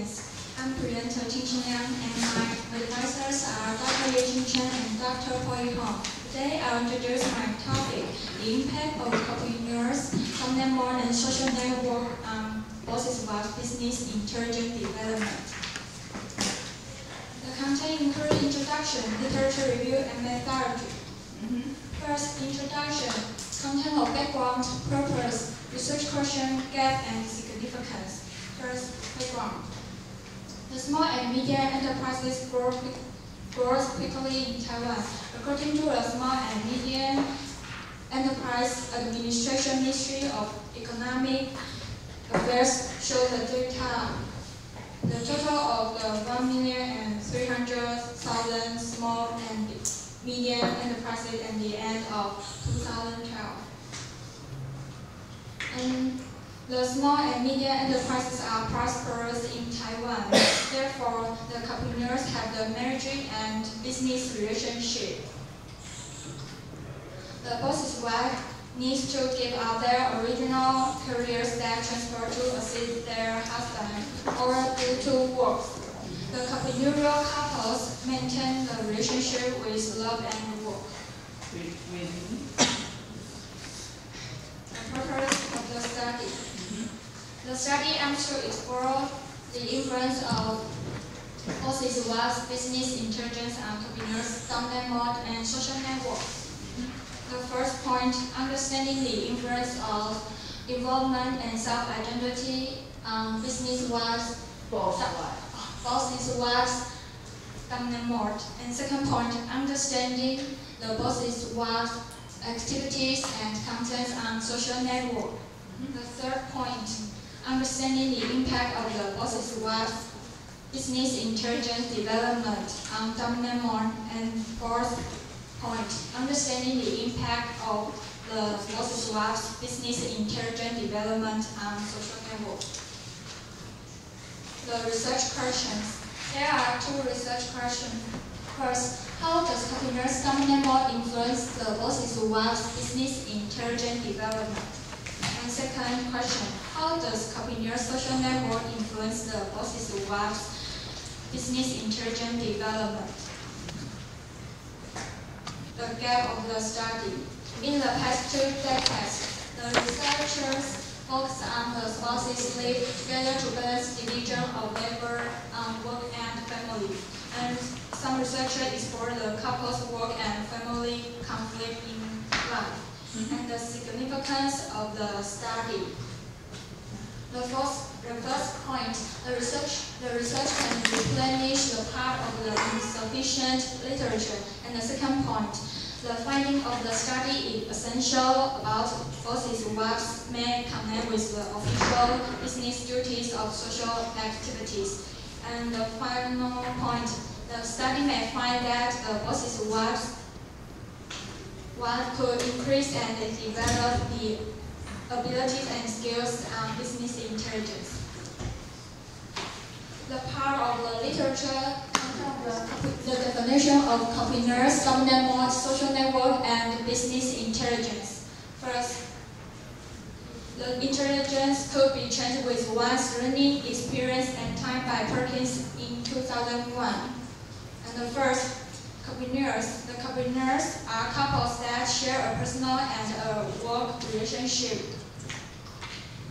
audience. I'm presenter Qingqing Liang, and my advisors are Dr. Ye Qingchen and Dr. Poi Hong. Today, I'll introduce my topic, the impact of entrepreneurs, content board, and social network on bosses about business intelligence development. The content includes introduction, literature review, and methodology. First, introduction, content of background, purpose, research question, gap, and significance. First, background. The small and medium enterprises grows quickly in Taiwan. According to the Small and Medium Enterprise Administration Ministry of Economic Affairs shows the data. The total of the 1,300,000 small and medium enterprises at the end of 2012. And the small and medium enterprises are prosperous in Taiwan. Therefore, the entrepreneurs have the managing and business relationship. The boss's wife needs to give up their original careers that transfer to assist their husband or due to work. The entrepreneurial couples maintain the relationship with love and work. The purpose of the study. The study aims to explore the influence of bosses' wives, business intelligence, entrepreneurs, content board, and social networks. The first point, understanding the influence of involvement and self-identity on business wives, bosses' wives, content board. And second point, understanding the bosses' wives' activities and contents on social network. The third point, understanding the impact of the boss's wives' business intelligence development on content board. And fourth point, understanding the impact of the boss's wives' business intelligence development on social network. The research questions. There are two research questions. First, how does entrepreneurs' content board influence the boss's wives' business intelligence development? And second question, how does entrepreneurs' social network influence the boss's wives' business intelligence development? The gap of the study. In the past 2 decades, the researchers focused on the spouses live together to balance division of labor on work and family. And some researchers explore the couple's work and family conflict in life and the significance of the study. The first point, the research can replenish the part of the insufficient literature. And the second point, the finding of the study is essential about bosses' wives may connect with the official business duties of social activities. And the final point, the study may find that the boss's wives could increase and develop the abilities and skills on business intelligence. The part of the literature, the definition of entrepreneurs, content board, social network, and business intelligence. First, the intelligence could be trained with one's learning experience and time by Perkins in 2001. And the first, entrepreneurs. The entrepreneurs are couples that share a personal and a work relationship.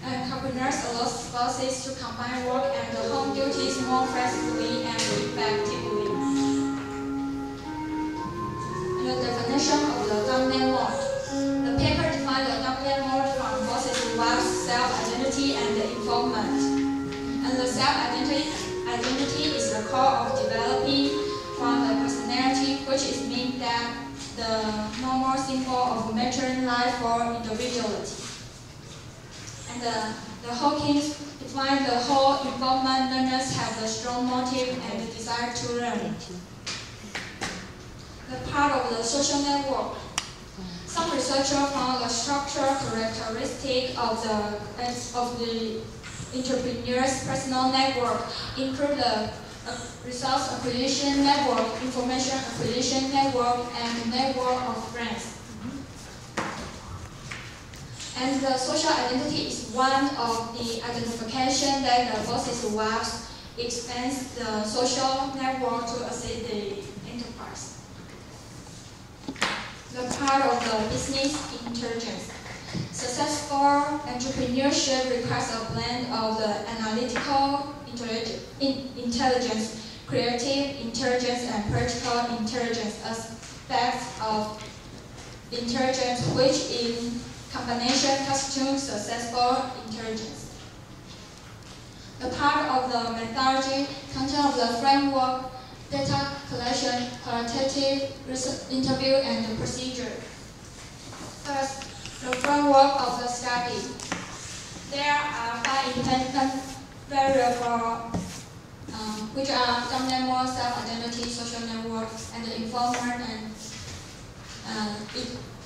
And entrepreneurs allow spouses to combine work and home duties more flexibly and effectively. And the definition of the content board. The paper defines the content board from bosses' wives' self-identity and involvement. And the self-identity is the core of developing from the personality, which is mean that the normal symbol of maturing life for individuality. And the Hawkins defines the whole involvement. Learners have a strong motive and the desire to learn. The part of the social network. Some researchers found the structural characteristic of the entrepreneur's personal network include the resource acquisition network, information acquisition network, and network of friends. And the social identity is one of the identification that the boss's wives expands the social network to assist the enterprise. The part of the business intelligence. Successful entrepreneurship requires a blend of the analytical intelligence, creative intelligence, and practical intelligence aspects of intelligence, which in combination constitutes successful intelligence. The part of the methodology, content of the framework, data collection, qualitative interview, and the procedure. First, the framework of the study. There are 5 independent variables, which are dumb network, self-identity, social network, and the informant and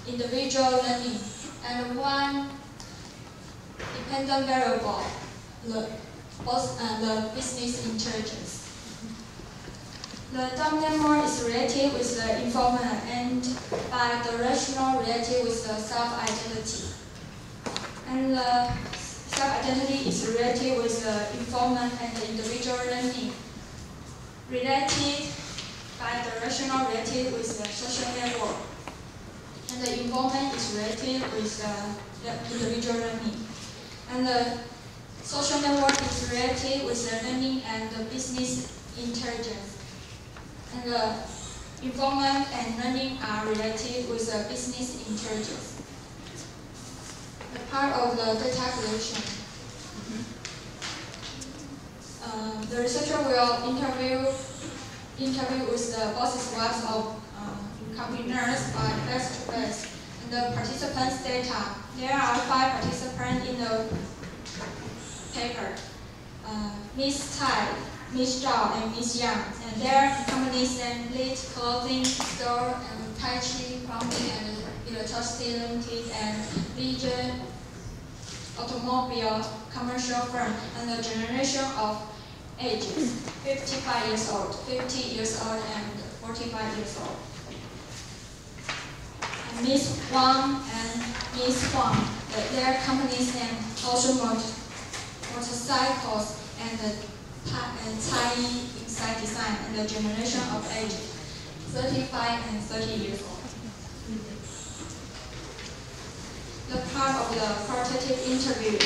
individual learning, and 1 dependent variable, the business intelligence. The dumb network is related with the informant and bidirectional related with the self-identity. And the self-identity is related with the informant and the individual learning. Related bidirectional related with the social network. And the informant is related with the individual learning. And the social network is related with the learning and the business intelligence. And the informant and learning are related with the business intelligence. The part of the data collection. The researcher will interview with the bosses' wives of entrepreneurs by face-to-face, and the participants' data. There are 5 participants in the paper: Miss Tai, Miss Zhao, and Miss Yang, and their companies name Lit Clothing Store, and Tai Chi Plumbing, and Electricity Limited, and Legion Automobile Commercial Firm, and the generation of ages: 55 years old, 50 years old, and 45 years old. And Miss Wang and Miss Huang, their companies name Ocean Motorcycles, and Tai Inside Design, and the generation of age 35 and 30 years old. The part of the qualitative interview.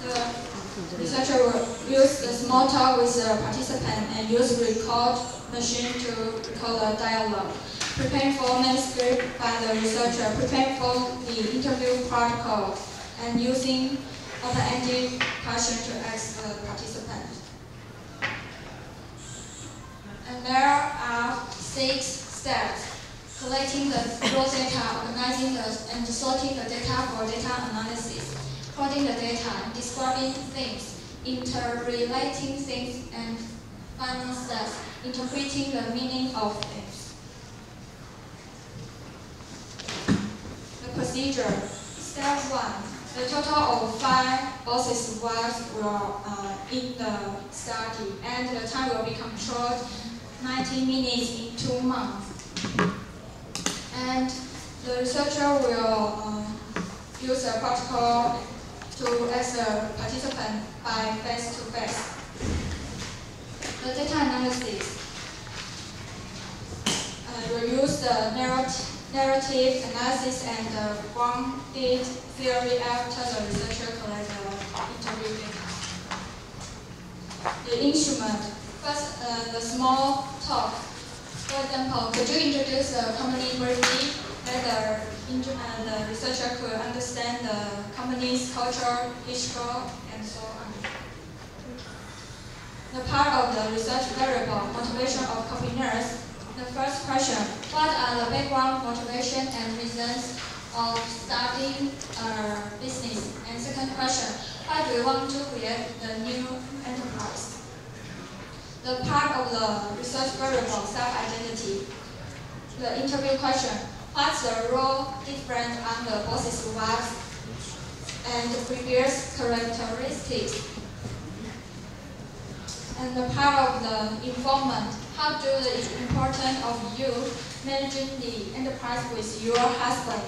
The researcher will use the small talk with the participant and use record machine to record the dialogue. Prepare for manuscript by the researcher. Prepare for the interview protocol and using open-ended question to ask the participant. And there are 6 steps: collecting the raw data, organizing and sorting the data for data analysis, plotting the data, describing things, interrelating things, and final steps, interpreting the meaning of things. The procedure. Step 1. The total of 5 bosses' wives were in the study, and the time will be controlled 90 minutes in 2 months. And the researcher will use a protocol to ask the participant by face-to-face. The data analysis will use the narrative analysis and the grounded theory after the researcher collects the interview data. The instrument. First, the small talk. For example, could you introduce the company briefly, that the researcher could understand the company's culture, history, and so on. The part of the research variable, motivation of entrepreneurs. The first question: what are the background, motivation, and reasons of starting a business? And second question: why do you want to create the new enterprise? The part of the research variable, self-identity. The interview question: what's the role different on the boss's wives and the previous characteristics? And the part of the informant: how do the importance of you managing the enterprise with your husband?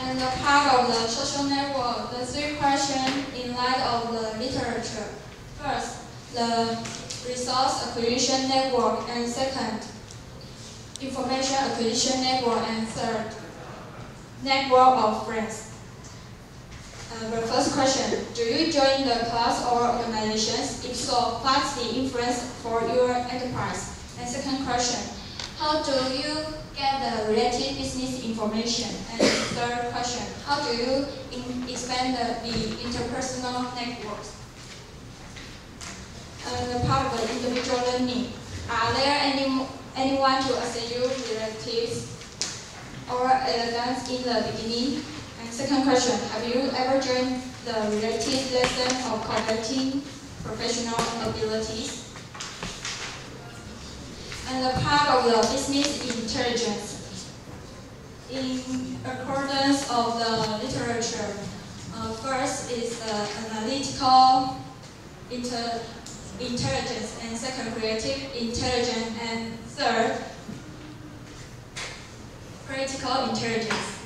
And the part of the social network, the 3 questions in light of the literature. the resource acquisition network, and second, information acquisition network, and third, network of friends. The first question, do you join the clubs or organizations? If so, what's the influence for your enterprise? And second question, how do you get the related business information? And third question, how do you expand the interpersonal networks? The part of the individual learning. Are there anyone to assist you relatives or elegance in the beginning? And second question, have you ever joined the related lesson of cultivating professional abilities? And the part of the business intelligence. In accordance of the literature, first is the analytical intelligence, and second, creative intelligence, and third, critical intelligence.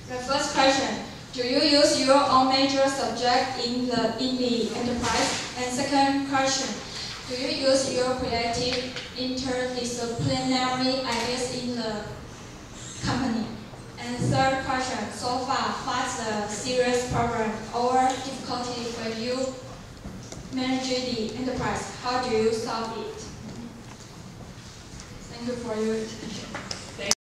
The first question, do you use your own major subject in the enterprise? And second question, do you use your creative interdisciplinary ideas in the company? And third question, so far, what's the serious problem or difficulty when you manage the enterprise? How do you solve it? Thank you for your attention.